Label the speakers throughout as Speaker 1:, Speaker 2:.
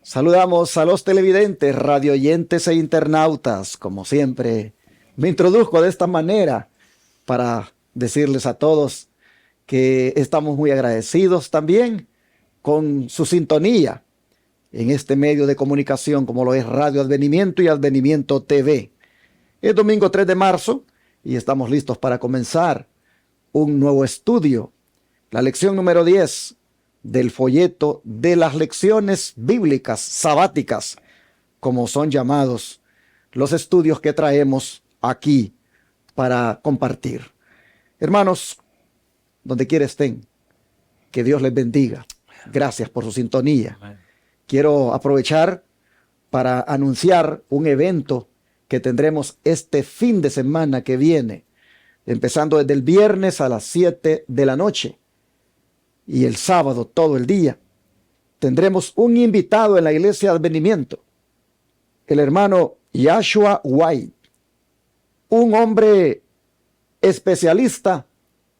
Speaker 1: Saludamos a los televidentes, radioyentes e internautas. Como siempre, me introduzco de esta manera para decirles a todos que estamos muy agradecidos también con su sintonía en este medio de comunicación como lo es Radio Advenimiento y Advenimiento TV. Es domingo 3 de marzo y estamos listos para comenzar un nuevo estudio, la lección número 10 del folleto de las lecciones bíblicas sabáticas, como son llamados los estudios que traemos aquí para compartir. Hermanos, donde quiera estén, que Dios les bendiga. Gracias por su sintonía. Quiero aprovechar para anunciar un evento que tendremos este fin de semana que viene, empezando desde el viernes a las 7 de la noche y el sábado todo el día. Tendremos un invitado en la iglesia de Advenimiento, el hermano Joshua White, un hombre especialista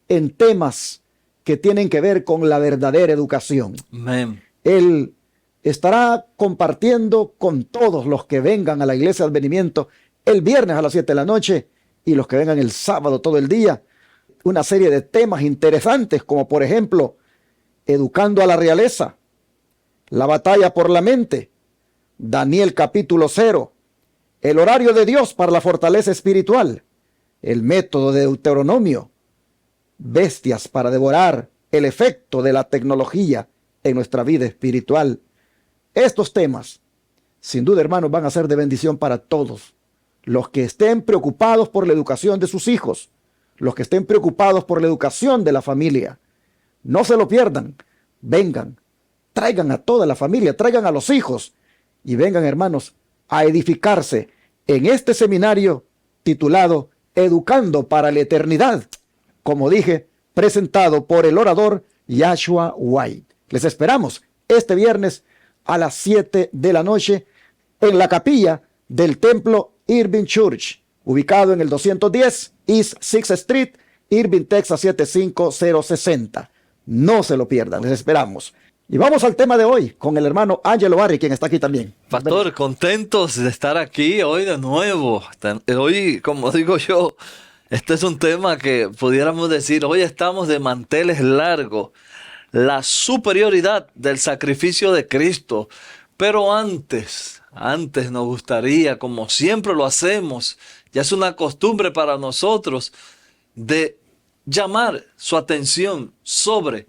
Speaker 1: en temas que tienen que ver con la verdadera educación.
Speaker 2: Amén.
Speaker 1: Él estará compartiendo con todos los que vengan a la iglesia de Advenimiento el viernes a las 7 de la noche y los que vengan el sábado todo el día, una serie de temas interesantes como por ejemplo, educando a la realeza, la batalla por la mente, Daniel capítulo 0, el horario de Dios para la fortaleza espiritual, el método de Deuteronomio, bestias para devorar, el efecto de la tecnología en nuestra vida espiritual. Estos temas, sin duda, hermanos, van a ser de bendición para todos los que estén preocupados por la educación de sus hijos, los que estén preocupados por la educación de la familia. No se lo pierdan. Vengan, traigan a toda la familia, traigan a los hijos y vengan, hermanos, a edificarse en este seminario titulado Educando para la Eternidad, como dije, presentado por el orador Joshua White. Les esperamos este viernes a las 7 de la noche en la capilla del templo Irving Church, ubicado en el 210 East 6th Street, Irving, Texas 75060. No se lo pierdan, les esperamos. Y vamos al tema de hoy con el hermano Angelo Barri, quien está aquí también.
Speaker 2: Pastor, contentos de estar aquí hoy de nuevo. Hoy, como digo yo, este es un tema que pudiéramos decir, hoy estamos de manteles largos. La superioridad del sacrificio de Cristo. Pero antes nos gustaría, como siempre lo hacemos, ya es una costumbre para nosotros, de llamar su atención sobre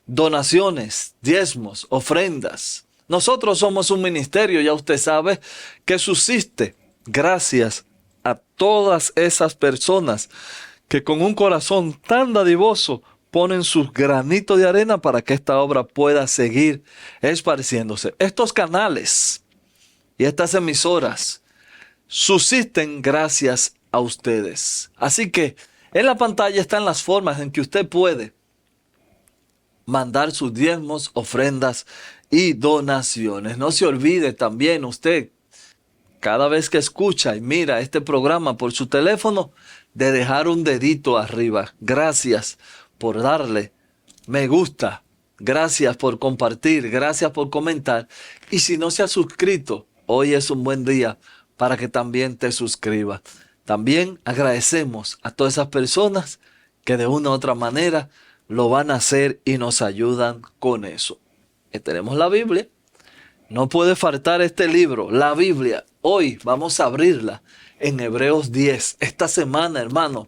Speaker 2: donaciones, diezmos, ofrendas. Nosotros somos un ministerio, ya usted sabe, que subsiste gracias a todas esas personas que con un corazón tan dadivoso ponen sus granitos de arena para que esta obra pueda seguir esparciéndose. Estos canales y estas emisoras subsisten gracias a ustedes. Así que en la pantalla están las formas en que usted puede mandar sus diezmos, ofrendas y donaciones. No se olvide también usted, cada vez que escucha y mira este programa por su teléfono, de dejar un dedito arriba. Gracias por darle me gusta. Gracias por compartir. Gracias por comentar. Y si no se ha suscrito, hoy es un buen día para que también te suscribas. También agradecemos a todas esas personas que de una u otra manera lo van a hacer y nos ayudan con eso. Tenemos la Biblia. No puede faltar este libro, la Biblia. Hoy vamos a abrirla en Hebreos 10. Esta semana, hermano,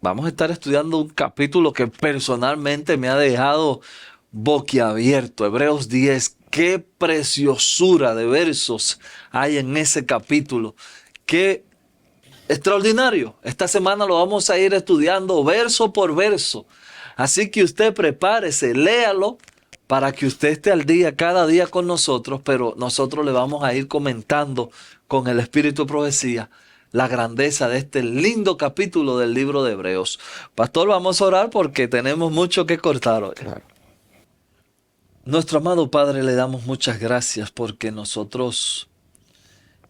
Speaker 2: vamos a estar estudiando un capítulo que personalmente me ha dejado boquiabierto. Hebreos 10. Qué preciosura de versos hay en ese capítulo. Qué extraordinario. Esta semana lo vamos a ir estudiando verso por verso. Así que usted prepárese, léalo para que usted esté al día cada día con nosotros, pero nosotros le vamos a ir comentando con el Espíritu de Profecía la grandeza de este lindo capítulo del libro de Hebreos. Pastor, vamos a orar porque tenemos mucho que cortar hoy.
Speaker 1: Claro.
Speaker 2: Nuestro amado Padre, le damos muchas gracias porque nosotros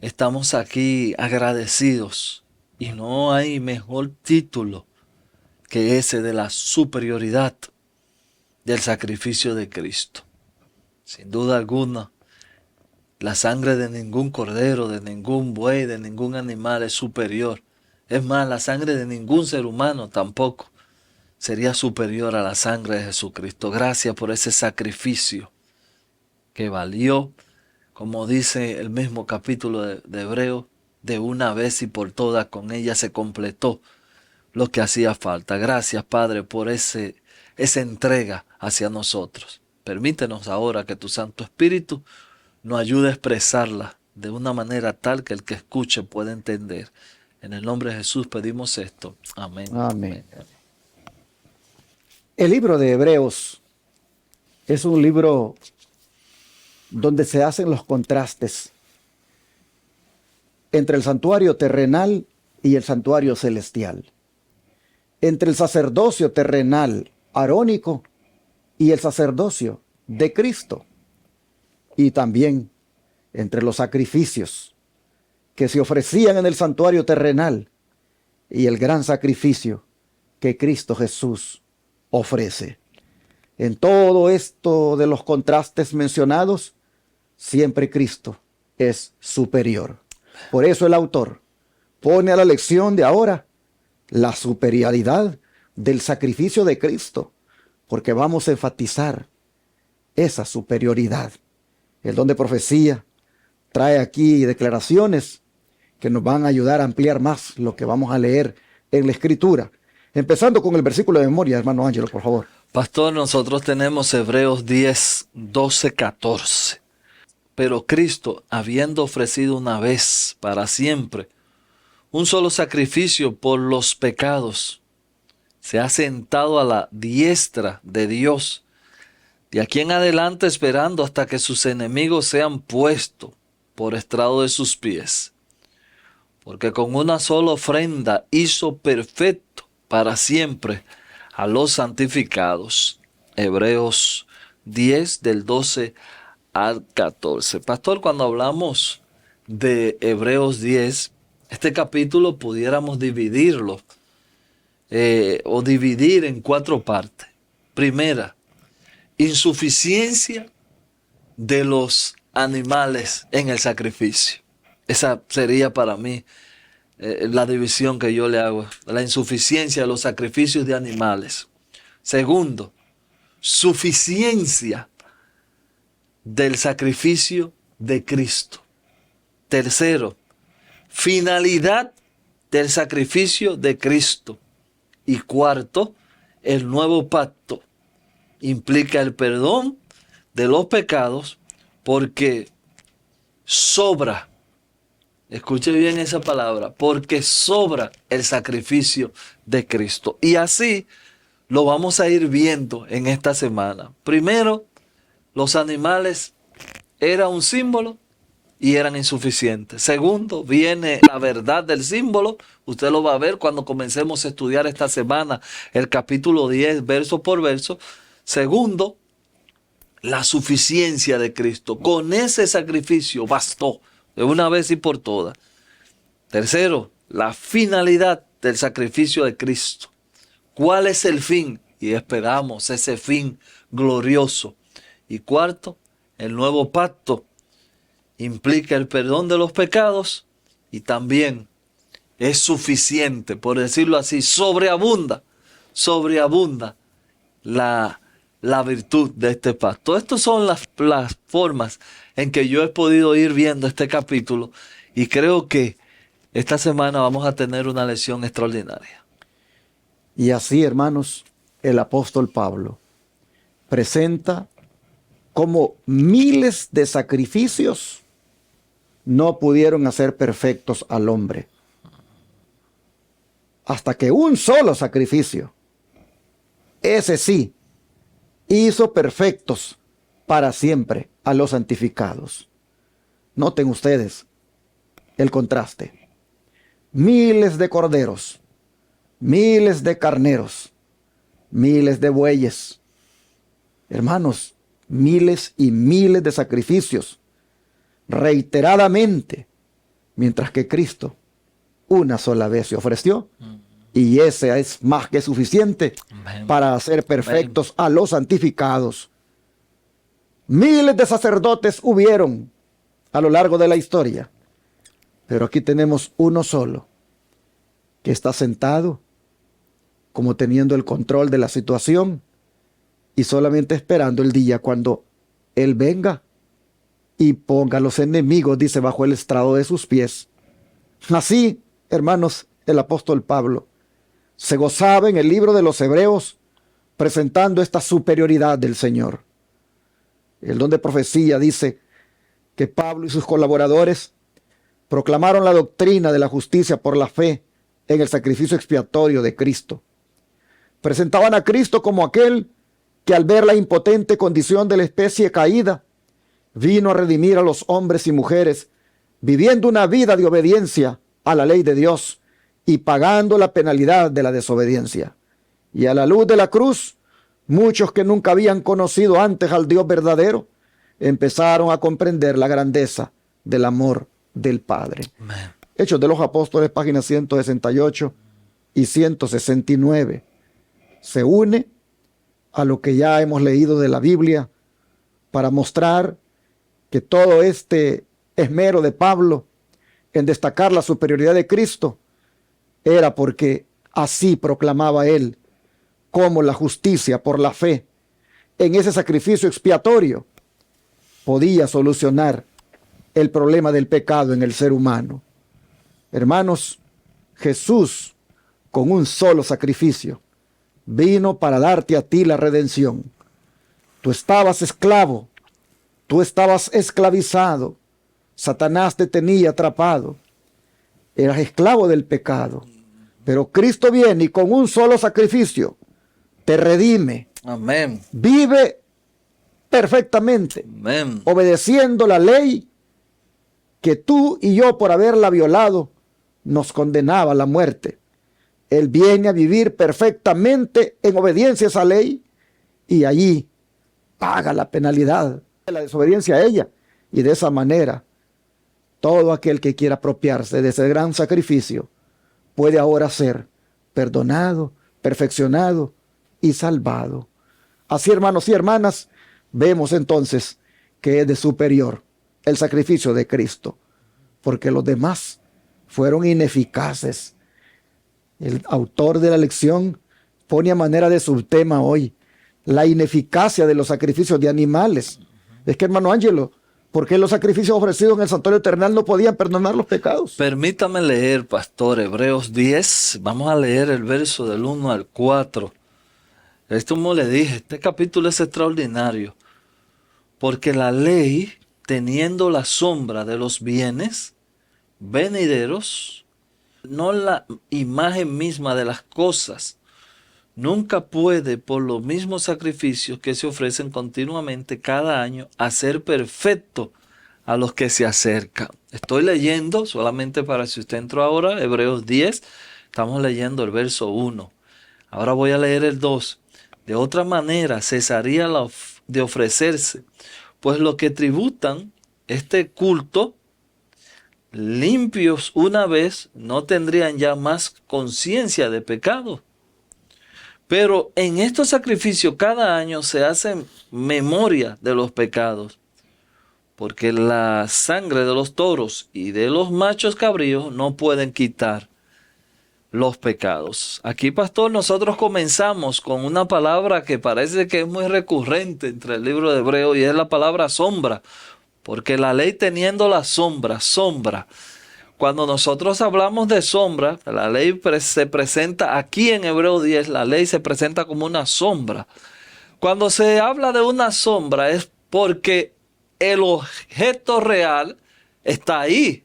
Speaker 2: estamos aquí agradecidos y no hay mejor título que ese de la superioridad del sacrificio de Cristo. Sin duda alguna, La sangre de ningún cordero, de ningún buey, de ningún animal es superior. Es más, la sangre de ningún ser humano tampoco sería superior a la sangre de Jesucristo. Gracias por ese sacrificio que valió, como dice el mismo capítulo de Hebreos, de una vez y por todas. Con ella se completó lo que hacía falta. Gracias, Padre, por esa entrega hacia nosotros. Permítenos ahora que tu Santo Espíritu nos ayude a expresarla de una manera tal que el que escuche pueda entender. En el nombre de Jesús pedimos esto. Amén.
Speaker 1: Amén. El libro de Hebreos es un libro donde se hacen los contrastes entre el santuario terrenal y el santuario celestial, entre el sacerdocio terrenal arónico y el sacerdocio de Cristo, y también entre los sacrificios que se ofrecían en el santuario terrenal y el gran sacrificio que Cristo Jesús ofrece. En todo esto de los contrastes mencionados, siempre Cristo es superior. Por eso el autor pone a la lección de ahora la superioridad del sacrificio de Cristo, porque vamos a enfatizar esa superioridad. El don de profecía trae aquí declaraciones que nos van a ayudar a ampliar más lo que vamos a leer en la Escritura. Empezando con el versículo de memoria, hermano Ángelo, por favor.
Speaker 2: Pastor, nosotros tenemos Hebreos 10, 12, 14. Pero Cristo, habiendo ofrecido una vez para siempre un solo sacrificio por los pecados, se ha sentado a la diestra de Dios, de aquí en adelante esperando hasta que sus enemigos sean puestos por estrado de sus pies. Porque con una sola ofrenda hizo perfecto para siempre a los santificados. Hebreos 10 del 12 al 14. Pastor, cuando hablamos de Hebreos 10, este capítulo pudiéramos dividirlo o dividir en 4 partes. Primera, insuficiencia de los animales en el sacrificio. Esa sería para mí la división que yo le hago. La insuficiencia de los sacrificios de animales. Segundo, suficiencia del sacrificio de Cristo. Tercero, finalidad del sacrificio de Cristo. Y cuarto, el nuevo pacto. Implica el perdón de los pecados porque sobra. Escuche bien esa palabra, porque sobra el sacrificio de Cristo. Y así lo vamos a ir viendo en esta semana. Primero, los animales eran un símbolo y eran insuficientes. Segundo, viene la verdad del símbolo. Usted lo va a ver cuando comencemos a estudiar esta semana el capítulo 10, verso por verso. Segundo, la suficiencia de Cristo. Con ese sacrificio bastó de una vez y por todas. Tercero, la finalidad del sacrificio de Cristo. ¿Cuál es el fin? Y esperamos ese fin glorioso. Y cuarto, el nuevo pacto implica el perdón de los pecados y también es suficiente, por decirlo así, sobreabunda la virtud de este pacto. Estas son las formas en que yo he podido ir viendo este capítulo y creo que esta semana vamos a tener una lección extraordinaria.
Speaker 1: Y así, hermanos, el apóstol Pablo presenta cómo miles de sacrificios no pudieron hacer perfectos al hombre. Hasta que un solo sacrificio, ese sí, hizo perfectos para siempre a los santificados. Noten ustedes el contraste. Miles de corderos, miles de carneros, miles de bueyes. Hermanos, miles y miles de sacrificios reiteradamente, mientras que Cristo una sola vez se ofreció y ese es más que suficiente para hacer perfectos a los santificados. Miles de sacerdotes hubieron a lo largo de la historia. Pero aquí tenemos uno solo, que está sentado como teniendo el control de la situación y solamente esperando el día cuando Él venga y ponga a los enemigos, dice, bajo el estrado de sus pies. Así, hermanos, el apóstol Pablo se gozaba en el libro de los Hebreos presentando esta superioridad del Señor. El don de profecía dice que Pablo y sus colaboradores proclamaron la doctrina de la justicia por la fe en el sacrificio expiatorio de Cristo. Presentaban a Cristo como aquel que, al ver la impotente condición de la especie caída, vino a redimir a los hombres y mujeres, viviendo una vida de obediencia a la ley de Dios y pagando la penalidad de la desobediencia. Y a la luz de la cruz, muchos que nunca habían conocido antes al Dios verdadero, empezaron a comprender la grandeza del amor del Padre.
Speaker 2: Amén.
Speaker 1: Hechos de los Apóstoles, páginas 168 y 169. Se une a lo que ya hemos leído de la Biblia para mostrar que todo este esmero de Pablo en destacar la superioridad de Cristo era porque así proclamaba él como la justicia por la fe en ese sacrificio expiatorio podía solucionar el problema del pecado en el ser humano. Hermanos, Jesús, con un solo sacrificio, vino para darte a ti la redención. Tú estabas esclavo, tú estabas esclavizado, Satanás te tenía atrapado, eras esclavo del pecado, pero Cristo viene y con un solo sacrificio te redime.
Speaker 2: Amén.
Speaker 1: Vive perfectamente,
Speaker 2: Amén.
Speaker 1: obedeciendo la ley que tú y yo, por haberla violado, nos condenaba a la muerte. Él viene a vivir perfectamente en obediencia a esa ley y allí paga la penalidad de la desobediencia a ella. Y de esa manera, todo aquel que quiera apropiarse de ese gran sacrificio puede ahora ser perdonado, perfeccionado y salvado. Así, hermanos y hermanas, vemos entonces que es de superior el sacrificio de Cristo, porque los demás fueron ineficaces. El autor de la lección pone a manera de subtema hoy la ineficacia de los sacrificios de animales. Es que, hermano Ángelo, ¿por qué los sacrificios ofrecidos en el santuario eternal no podían perdonar los pecados?
Speaker 2: Permítame leer, pastor, Hebreos 10. Vamos a leer el verso del 1 al 4. Esto, como le dije, este capítulo es extraordinario, porque la ley, teniendo la sombra de los bienes venideros, no la imagen misma de las cosas, nunca puede, por los mismos sacrificios que se ofrecen continuamente cada año, hacer perfecto a los que se acercan. Estoy leyendo, solamente para si usted entró ahora, Hebreos 10, estamos leyendo el verso 1. Ahora voy a leer el 2. De otra manera cesaría de ofrecerse, pues los que tributan este culto, limpios una vez, no tendrían ya más conciencia de pecado. Pero en estos sacrificios cada año se hace memoria de los pecados, porque la sangre de los toros y de los machos cabríos no pueden quitar los pecados. Aquí, pastor, nosotros comenzamos con una palabra que parece que es muy recurrente entre el libro de Hebreos y es la palabra sombra, porque la ley teniendo la sombra. Cuando nosotros hablamos de sombra, la ley se presenta aquí en Hebreos 10, la ley se presenta como una sombra. Cuando se habla de una sombra es porque el objeto real está ahí.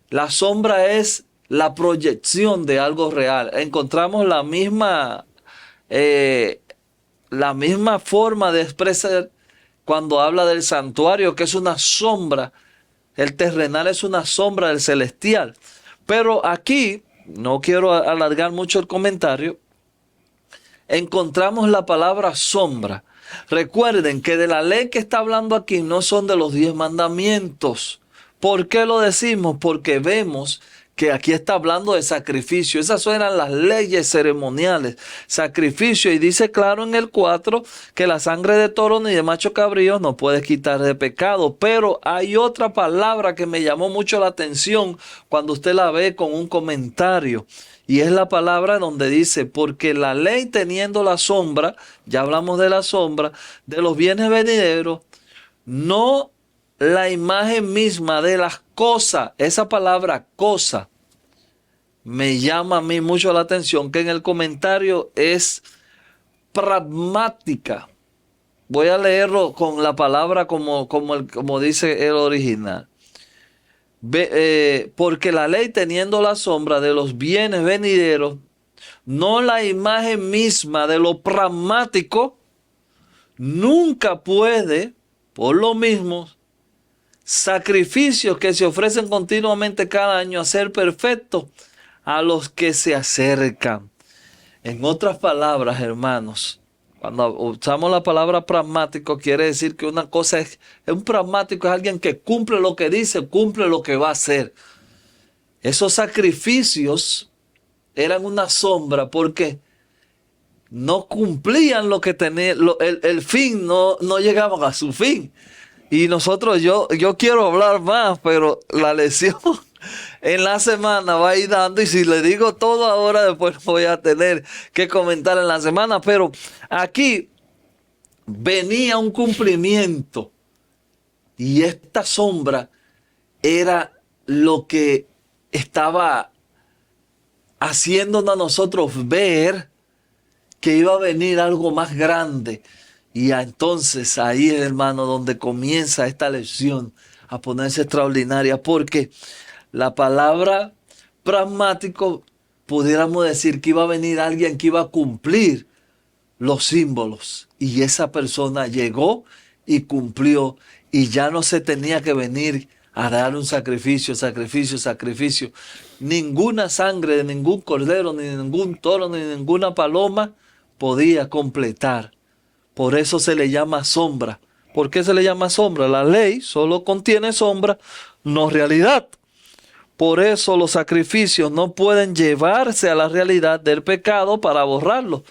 Speaker 2: La sombra es la proyección de algo real. Encontramos la misma forma de expresar cuando habla del santuario, que es una sombra. El terrenal es una sombra del celestial. Pero aquí, no quiero alargar mucho el comentario, encontramos la palabra sombra. Recuerden que de la ley que está hablando aquí no son de los 10 mandamientos. ¿Por qué lo decimos? Porque vemos que aquí está hablando de sacrificio. Esas eran las leyes ceremoniales, sacrificio. Y dice claro en el 4 que la sangre de toro ni de macho cabrío no puede quitar de pecado. Pero hay otra palabra que me llamó mucho la atención cuando usted la ve con un comentario. Y es la palabra donde dice, porque la ley teniendo la sombra, ya hablamos de la sombra, de los bienes venideros, no la imagen misma de las cosas. Esa palabra cosa me llama a mí mucho la atención, que en el comentario es pragmática. Voy a leerlo con la palabra como dice el original. Porque la ley teniendo la sombra de los bienes venideros, no la imagen misma de lo pragmático, nunca puede, por lo mismo, sacrificios que se ofrecen continuamente cada año a ser perfectos a los que se acercan. En otras palabras, hermanos, cuando usamos la palabra pragmático, quiere decir que una cosa es un pragmático, es alguien que cumple lo que dice, cumple lo que va a hacer. Esos sacrificios eran una sombra porque no cumplían lo que tenía, el fin, no llegaban a su fin. Y nosotros, yo quiero hablar más, pero la lección en la semana va a ir dando. Y si le digo todo ahora, después voy a tener que comentar en la semana. Pero aquí venía un cumplimiento. Y esta sombra era lo que estaba haciéndonos a nosotros ver que iba a venir algo más grande. Y entonces ahí, hermano, donde comienza esta lección a ponerse extraordinaria, porque la palabra pragmático, pudiéramos decir que iba a venir alguien que iba a cumplir los símbolos. Y esa persona llegó y cumplió, y ya no se tenía que venir a dar un sacrificio. Ninguna sangre de ningún cordero, ni de ningún toro, ni de ninguna paloma podía completar. Por eso se le llama sombra. ¿Por qué se le llama sombra? La ley solo contiene sombra, no realidad. Por eso los sacrificios no pueden llevarse a la realidad del pecado para borrarlo,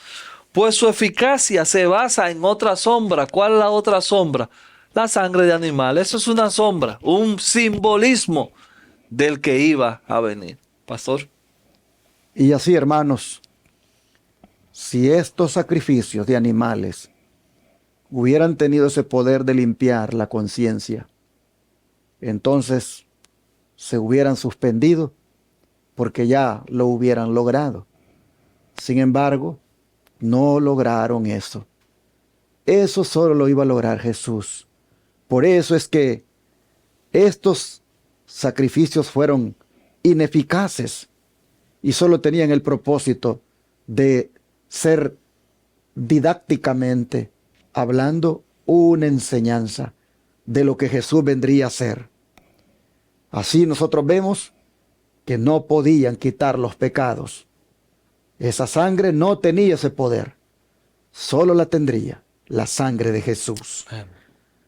Speaker 2: pues su eficacia se basa en otra sombra. ¿Cuál es la otra sombra? La sangre de animales. Eso es una sombra, un simbolismo del que iba a venir. Pastor.
Speaker 1: Y así, hermanos, si estos sacrificios de animales hubieran tenido ese poder de limpiar la conciencia, entonces se hubieran suspendido porque ya lo hubieran logrado. Sin embargo, no lograron eso. Eso solo lo iba a lograr Jesús. Por eso es que estos sacrificios fueron ineficaces y solo tenían el propósito de ser didácticamente hablando una enseñanza de lo que Jesús vendría a ser. Así nosotros vemos que no podían quitar los pecados. Esa sangre no tenía ese poder. Solo la tendría la sangre de Jesús.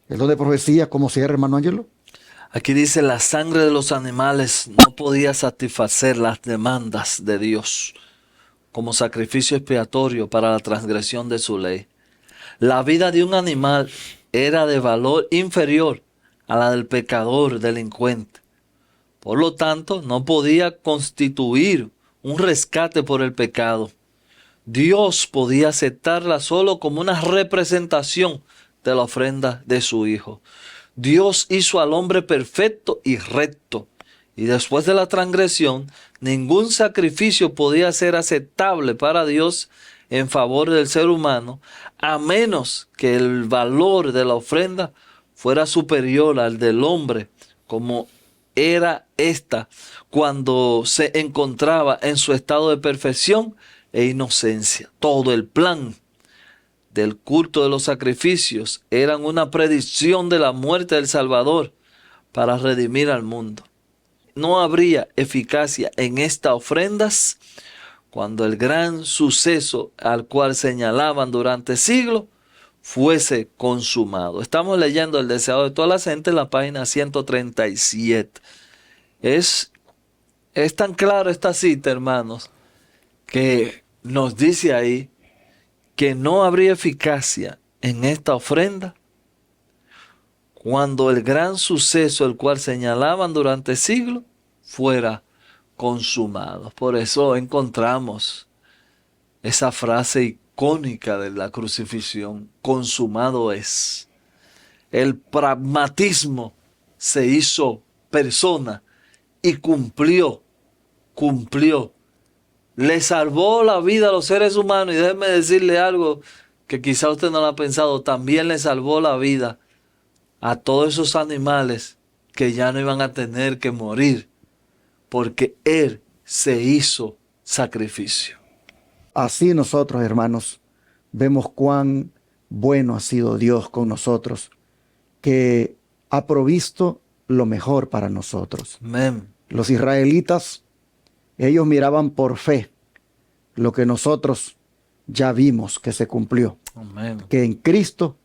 Speaker 1: ¿El don de profecía cómo cierra, hermano Ángelo?
Speaker 2: Aquí dice, la sangre de los animales no podía satisfacer las demandas de Dios como sacrificio expiatorio para la transgresión de su ley. La vida de un animal era de valor inferior a la del pecador delincuente. Por lo tanto, no podía constituir un rescate por el pecado. Dios podía aceptarla solo como una representación de la ofrenda de su Hijo. Dios hizo al hombre perfecto y recto, y después de la transgresión, ningún sacrificio podía ser aceptable para Dios en favor del ser humano, a menos que el valor de la ofrenda fuera superior al del hombre, como era esta cuando se encontraba en su estado de perfección e inocencia. Todo el plan del culto de los sacrificios eran una predicción de la muerte del Salvador para redimir al mundo. No habría eficacia en estas ofrendas cuando el gran suceso al cual señalaban durante siglos fuese consumado. Estamos leyendo El deseado de toda la gente en la página 137. Es es tan claro esta cita, hermanos, que nos dice ahí que no habría eficacia en esta ofrenda cuando el gran suceso el cual señalaban durante siglos fuera consumado. Por eso encontramos esa frase icónica de la crucifixión: consumado es. El pragmatismo se hizo persona y cumplió. Le salvó la vida a los seres humanos, y déjeme decirle algo que quizá usted no lo ha pensado: también le salvó la vida a todos esos animales que ya no iban a tener que morir, porque Él se hizo sacrificio.
Speaker 1: Así nosotros, hermanos, vemos cuán bueno ha sido Dios con nosotros, que ha provisto lo mejor para nosotros.
Speaker 2: Amén.
Speaker 1: Los israelitas, ellos miraban por fe lo que nosotros ya vimos que se cumplió.
Speaker 2: Amén.
Speaker 1: Que en Cristo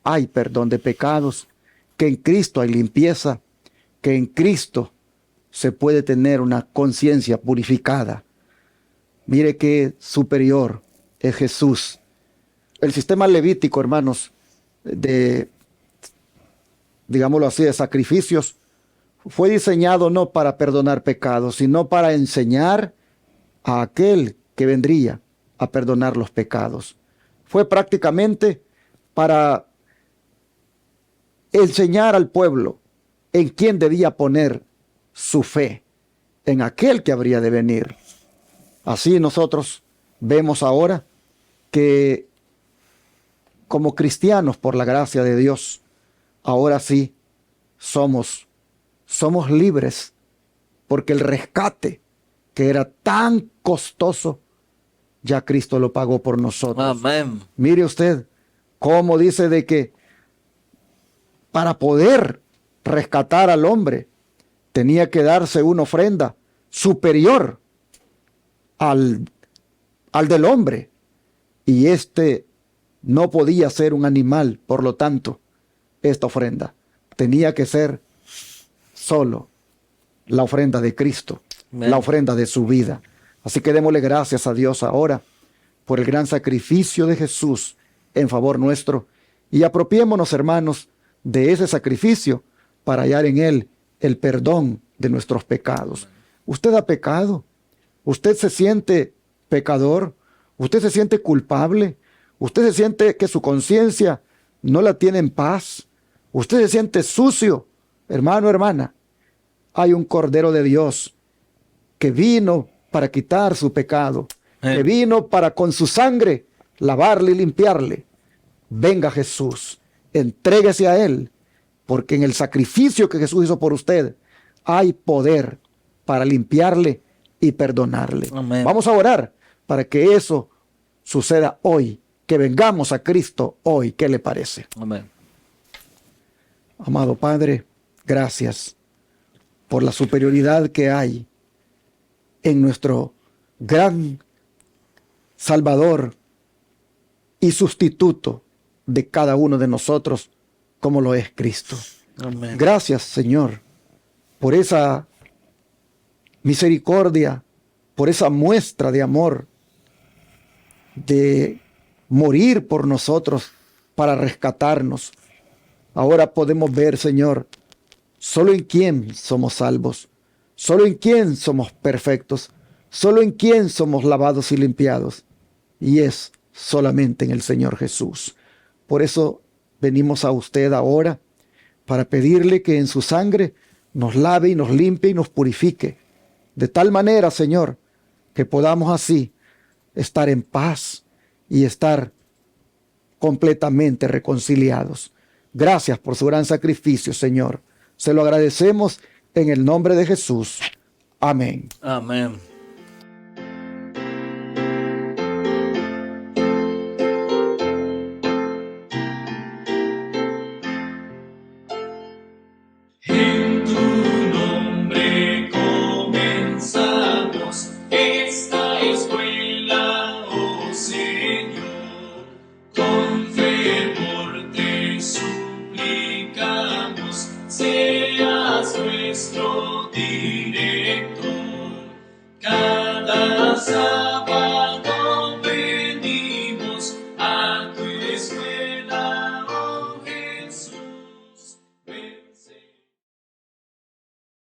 Speaker 1: hay perdón de pecados, que en Cristo hay limpieza, que en Cristo se puede tener una conciencia purificada. Mire qué superior es Jesús. El sistema levítico, hermanos, digámoslo así, de sacrificios, fue diseñado no para perdonar pecados, sino para enseñar a aquel que vendría a perdonar los pecados. Fue prácticamente para enseñar al pueblo en quién debía poner su fe, en aquel que habría de venir. Así nosotros vemos ahora que como cristianos, por la gracia de Dios, ahora sí somos libres, porque el rescate que era tan costoso, ya Cristo lo pagó por nosotros.
Speaker 2: Amén.
Speaker 1: Mire usted cómo dice de que para poder rescatar al hombre tenía que darse una ofrenda superior al del hombre, y este no podía ser un animal. Por lo tanto, esta ofrenda tenía que ser solo la ofrenda de Cristo,
Speaker 2: Amén.
Speaker 1: la ofrenda de su vida. Así que démosle gracias a Dios ahora por el gran sacrificio de Jesús en favor nuestro, y apropiémonos, hermanos, de ese sacrificio para hallar en Él el perdón de nuestros pecados. ¿Usted ha pecado? ¿Usted se siente pecador? ¿Usted se siente culpable? ¿Usted se siente que su conciencia no la tiene en paz? ¿Usted se siente sucio? Hermano, hermana, hay un Cordero de Dios que vino para quitar su pecado, que vino para con su sangre lavarle y limpiarle. Venga Jesús, entréguese a Él, porque en el sacrificio que Jesús hizo por usted hay poder para limpiarle y perdonarle.
Speaker 2: Amén.
Speaker 1: Vamos a orar para que eso suceda hoy, que vengamos a Cristo hoy. ¿Qué le parece?
Speaker 2: Amén.
Speaker 1: Amado Padre, gracias por la superioridad que hay en nuestro gran Salvador y sustituto de cada uno de nosotros, como lo es Cristo.
Speaker 2: Amén.
Speaker 1: Gracias, Señor, por esa misericordia, por esa muestra de amor, de morir por nosotros para rescatarnos. Ahora podemos ver, Señor, solo en quién somos salvos, solo en quién somos perfectos, solo en quién somos lavados y limpiados, y es solamente en el Señor Jesús. Por eso venimos a usted ahora para pedirle que en su sangre nos lave y nos limpie y nos purifique, de tal manera, Señor, que podamos así estar en paz y estar completamente reconciliados. Gracias por su gran sacrificio, Señor. Se lo agradecemos en el nombre de Jesús. Amén.
Speaker 2: Amén.